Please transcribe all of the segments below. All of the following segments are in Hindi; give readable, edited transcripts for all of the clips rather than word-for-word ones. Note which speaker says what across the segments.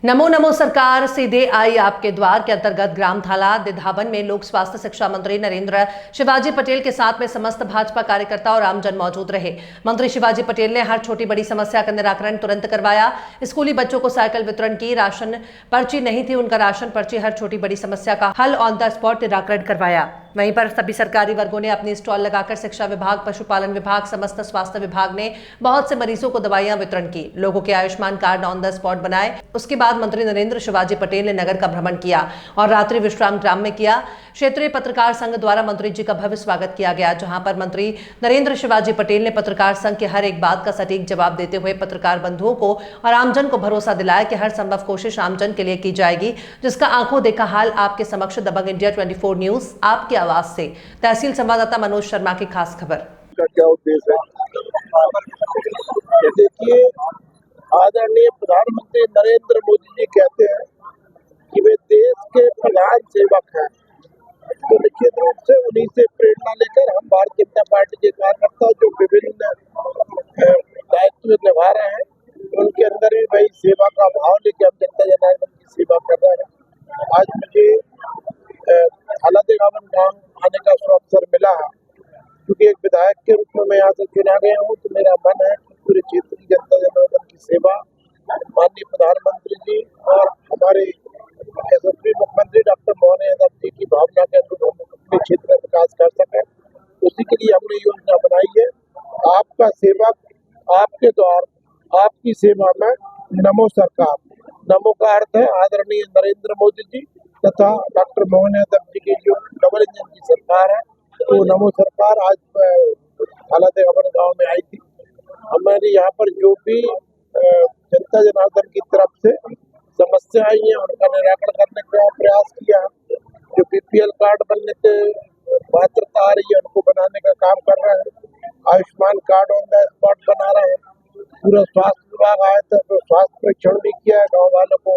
Speaker 1: नमो नमो सरकार सीधे आई आपके द्वार के अंतर्गत ग्राम थाला दिधावन में लोक स्वास्थ्य शिक्षा मंत्री नरेंद्र शिवाजी पटेल के साथ में समस्त भाजपा कार्यकर्ता और आमजन मौजूद रहे। मंत्री शिवाजी पटेल ने हर छोटी बड़ी समस्या का निराकरण तुरंत करवाया। स्कूली बच्चों को साइकिल वितरण की, राशन पर्ची नहीं थी, उनका राशन पर्ची, हर छोटी बड़ी समस्या का हल ऑन द स्पॉट निराकरण करवाया। वहीं पर सभी सरकारी वर्गों ने अपनी स्टॉल लगाकर शिक्षा विभाग, पशुपालन विभाग, समस्त स्वास्थ्य विभाग ने बहुत से मरीजों को दवाइयां वितरण की, लोगों के Ayushman card on the spot बनाए। उसके बाद मंत्री नरेंद्र शिवाजी पटेल ने नगर का भ्रमण किया और रात्रि विश्राम ग्राम में किया। क्षेत्रीय पत्रकार संघ द्वारा मंत्री जी का भव्य स्वागत किया गया, जहां पर मंत्री नरेंद्र शिवाजी पटेल ने पत्रकार संघ के हर एक बात का सटीक जवाब देते हुए पत्रकार बंधुओं को और आमजन को भरोसा दिलाया कि हर संभव कोशिश आमजन के लिए की जाएगी, जिसका आंखों देखा हाल आपके समक्ष दबंग इंडिया 24 न्यूज आपकी आवाज से। तहसील संवाददाता मनोज शर्मा की खास खबर।
Speaker 2: क्या उद्देश्य है? देखिए, आदरणीय प्रधानमंत्री नरेंद्र मोदी जी कहते हैं कि वे देश के प्रधान सेवक हैं, तो निश्चित रूप से उन्हीं से प्रेरणा लेकर हम भारतीय जनता पार्टी के कार्यकर्ता जो विभिन्न दायित्व निभा रहे हैं, उनके अंदर भी वही सेवा का भाव लेकर हम जनता जनार्दन की सेवा कर रहे हैं। आज मुझे थाला दिधावन गाँव आने का अवसर मिला है, क्योंकि एक विधायक के रूप में मैं यहाँ से चुना गया हूँ, तो मेरा मन है कि पूरे क्षेत्र की जनता जनार्दन की सेवा माननीय प्रधानमंत्री जी और हमारे यशस्वी मुख्यमंत्री डॉक्टर मोहन यादव जी की भावना के अनुरूप हम अपने क्षेत्र में विकास कर सकें। उसी के लिए हमने योजना बनाई है, आपका सेवक, आपके द्वार, आपकी सेवा में नमो सरकार। नमो का अर्थ है आदरणीय नरेंद्र मोदी जी तथा डॉक्टर मोहन यादव जी की जो डबल इंजन की सरकार है, तो नमो सरकार आज थाला दिधावन गाँव में आई थी। हमारे यहाँ पर जो भी जनता जनार्दन की तरफ से समस्या आई है, उनका निराकरण करने का प्रयास किया। जो बीपीएल कार्ड बनने से पात्रता आ रही है, उनको बनाने का काम कर रहे हैं। Ayushman card on the spot बना रहे हैं। पूरा स्वास्थ्य विभाग आया था, तो स्वास्थ्य परीक्षण भी किया है, गाँव वालों को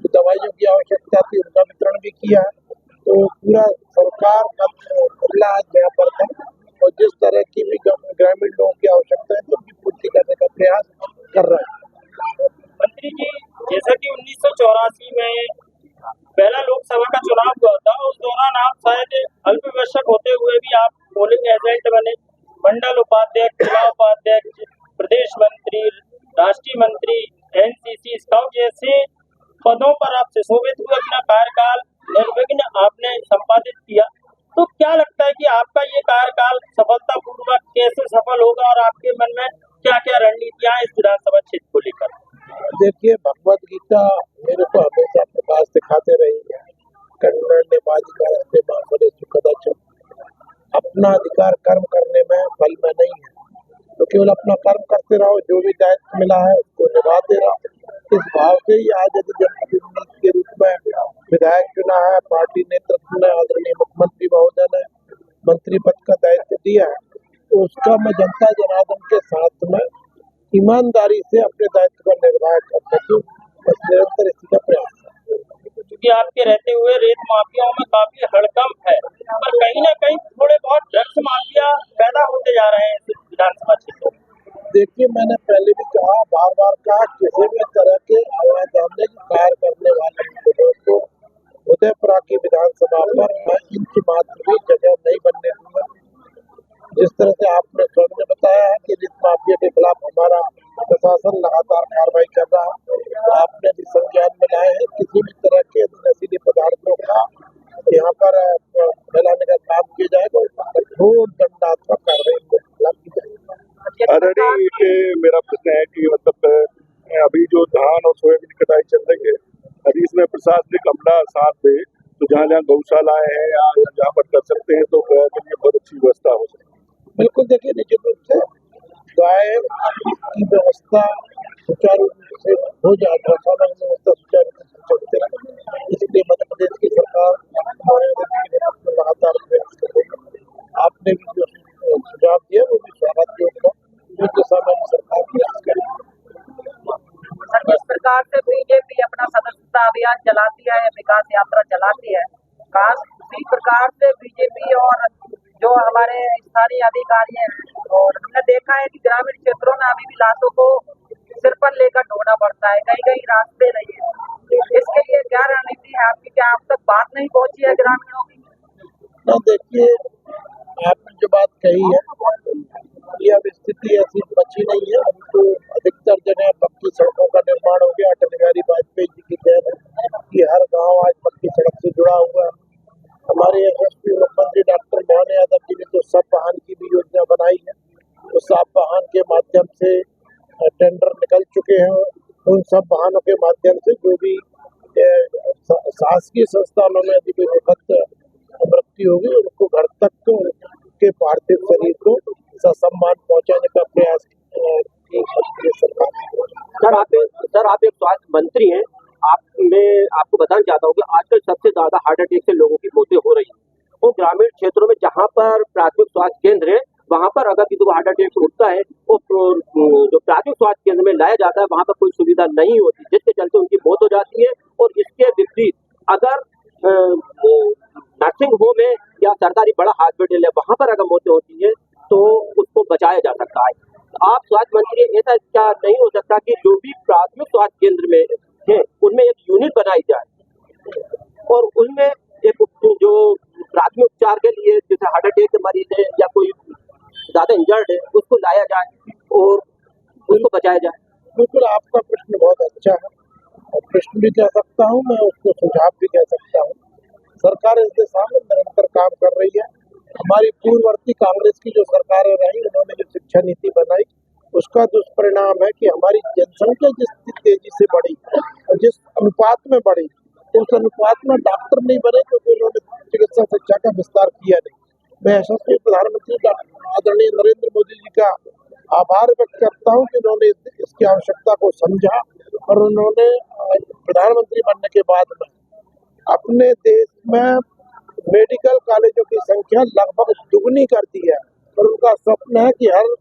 Speaker 2: दवाइयों की आवश्यकता थी उनका वितरण भी किया है। तो पूरा सरकार आज यहाँ पर था और जिस तरह की भी ग्रामीण लोगों की आवश्यकता है, तो उनकी पूर्ति करने का प्रयास कर रहे हैं।
Speaker 3: मंत्री जी, जैसा कि 1984 में पहला लोकसभा का चुनाव हुआ था, उस दौरान आप शायद अल्पवयस्क होते हुए भी आप पोलिंग एजेंट बने, मंडल उपाध्यक्ष, जिला उपाध्यक्ष, प्रदेश मंत्री, राष्ट्रीय मंत्री, एनसीसी स्काउट जैसे पदों पर आप सुशोभित हुए। अपना कार्यकाल निर्विघ्न आपने संपादित किया, तो क्या लगता है कि आपका ये कार्यकाल सफलतापूर्वक कैसे सफल होगा और आपके मन में क्या क्या रणनीतियां इस विधानसभा क्षेत्र को लेकर?
Speaker 2: देखिए, भगवत गीता मेरे को हमेशा प्रकाश दिखाते रही है। कन्नड़ ने बाधिकार सुखद, अपना अधिकार कर्म करने में फल में नहीं है, तो केवल अपना कर्म करते रहो, जो भी दायित्व मिला है उसको निभाते रहो। इस भाव से ही आज यदि जनप्रतिनिधि के रूप में विधायक चुना है, पार्टी नेतृत्व ने आदरणीय मुख्यमंत्री महोदय ने मंत्री पद का दायित्व दिया है, तो उसका मैं जनता जनार्दन के साथ में ईमानदारी से अपने दायित्व का निर्वाह कर सकूं, बस निरंतर इसी का प्रयास है।
Speaker 3: क्योंकि आपके रहते हुए रेत माफियाओं में काफी हड़कंप है, पर कहीं ना कहीं थोड़े बहुत ड्रग्स माफिया पैदा होते जा रहे हैं इस विधानसभा क्षेत्र में।
Speaker 2: देखिए, मैंने पहले भी कहा, बार बार कहा, किसी भी तरह के आवाज आने की कार्य करने वाले लोगों को उदयपुरा की विधानसभा पर मैं इंच मात्र भी जगह नहीं बनने दूंगा। जिस तरह से आपने स्वयं बताया है कि रेत माफिया के खिलाफ हमारा प्रशासन लगातार कार्रवाई कर रहा है, तो आपने भी संज्ञान में लाए हैं, किसी भी तरह के नशीले पदार्थों का यहाँ पर फैलाने का काम किया जाएगा, कठोर दंडात्मक कार्रवाई के खिलाफ की जाएगी।
Speaker 4: मेरा प्रश्न है कि मतलब अभी जो धान और सोयाबीन की कटाई चल रही है, अभी इसमें प्रशासनिक अमला साथ दे, तो जहाँ जहाँ गौशालाएं हैं या जहाँ पर कर सकते हैं, तो बहुत अच्छी व्यवस्था हो सकती है।
Speaker 2: बिल्कुल, देखिए, निश्चित रूप से गाय की व्यवस्था सुचारू रूप से हो जाए, गौशाला की व्यवस्था सुचारू रूप से चलते रहे, इसलिए मध्य प्रदेश की सरकार लगातार प्रयास कर रही है। आपने भी जो सुझाव दिया वो भी स्वागत योग्य है, उस दिशा में सरकार प्रयास करेगी।
Speaker 5: जिस प्रकार से बीजेपी अपना सदस्यता अभियान चलाती है, विकास यात्रा चलाती है, खास उसी प्रकार से बीजेपी और जो हमारे स्थानीय अधिकारी हैं, और हमने देखा है कि ग्रामीण क्षेत्रों में अभी भी लाशों को सिर पर लेकर ढोना पड़ता है, कहीं कहीं रास्ते नहीं है। बात नहीं पहुंची है ग्रामीणों की?
Speaker 2: ना देखिए, आपने जो बात कही है ये अब स्थिति ऐसी बची नहीं है। अब तो अधिकतर जगह पक्की सड़कों का निर्माण हो गया। अटल बिहारी वाजपेयी जी की देन है कि हर गांव आज पक्की सड़क से जुड़ा हुआ है। हमारे यशस्वी मुख्यमंत्री डॉक्टर मोहन यादव जी ने तो सब वाहन की भी योजना बनाई है। उस सब वाहन के माध्यम से टेंडर निकल चुके हैं। उन सब वाहनों के माध्यम से जो भी शासकीय संस्थानों में यदि कोई दुखद मृत्यु होगी उनको घर तक के पार्थिव शरीर को ससम्मान पहुंचाने का प्रयास की सरकार।
Speaker 6: सर आप एक स्वास्थ्य मंत्री हैं। मैं आपको बताना चाहता हूँ कि आजकल सबसे ज्यादा हार्ट अटैक से लोगों की मौतें हो रही हैं। वो ग्रामीण क्षेत्रों में जहाँ पर प्राथमिक स्वास्थ्य केंद्र है वहाँ पर अगर किसी को हार्ट अटैक होता है वो जो प्राथमिक स्वास्थ्य केंद्र में लाया जाता है वहाँ पर कोई सुविधा नहीं होती, जिसके चलते उनकी मौत हो जाती है। और इसके विपरीत अगर नर्सिंग होम है या सरकारी बड़ा हॉस्पिटल है वहाँ पर अगर मौतें होती है तो उसको बचाया जा सकता है। आप स्वास्थ्य मंत्री, ऐसा क्या नहीं हो सकता कि जो भी प्राथमिक स्वास्थ्य केंद्र में है उनमें एक यूनिट बनाई जाए और उनमें एक जो प्राथमिक उपचार के लिए जैसे हार्ट अटैक के मरीज है या कोई ज्यादा इंजर्ड है उसको लाया जाए और उसको बचाया जाए?
Speaker 2: बिल्कुल, आपका प्रश्न बहुत अच्छा है और प्रश्न भी कह सकता हूँ मैं, उसको सुझाव भी कह सकता हूँ। सरकार इस दिशा में निरंतर काम कर रही है। हमारी पूर्ववर्ती कांग्रेस की जो सरकारें रही उन्होंने जो शिक्षा नीति बनाई उसका दुष्परिणाम है कि हमारी जनसंख्या जिस तेजी से बढ़ी और जिस अनुपात में बढ़ी उस अनुपात में डॉक्टर नहीं बने क्योंकि उन्होंने चिकित्सा शिक्षा का विस्तार किया नहीं। मैं यशस्वी प्रधानमंत्री आदरणीय नरेंद्र मोदी जी का आभार व्यक्त करता हूँ कि उन्होंने इसकी आवश्यकता को समझा और उन्होंने प्रधानमंत्री बनने के बाद में अपने देश में मेडिकल कॉलेजों की संख्या लगभग दुगनी कर दी है और उनका स्वप्न है कि हर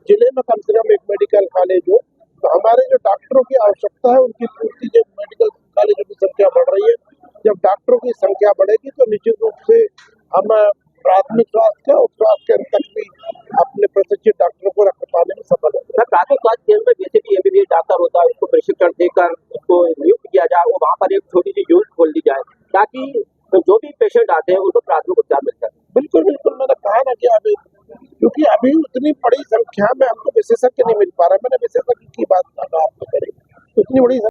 Speaker 2: जिले में कम से कम एक मेडिकल कॉलेज हो। तो हमारे जो डॉक्टरों की आवश्यकता है उनकी पूर्ति जब मेडिकल कॉलेजों की संख्या बढ़ रही है, जब डॉक्टरों की संख्या बढ़ेगी तो निश्चित रूप से हम प्राथमिक स्वास्थ्य उप स्वास्थ्य केंद्र तक भी अपने प्रशिक्षित डॉक्टरों को रख पाने में सफल होगा।
Speaker 6: प्राथमिक स्वास्थ्य केंद्र में जैसे भी एमबीबीएस डॉक्टर होता है उसको प्रशिक्षण देकर उसको नियुक्त किया जाए और वहाँ पर एक छोटी सी यूनिट खोल दी जाए ताकि जो भी पेशेंट आते हैं उनको प्राथमिक उपचार मिल सके।
Speaker 2: बिल्कुल बिल्कुल, मैंने कहा ना कि अभी क्योंकि अभी उतनी बड़ी संख्या में हमको विशेषज्ञ नहीं मिल पा रहा। मैंने विशेषज्ञ की बात आपको करी, उतनी बड़ी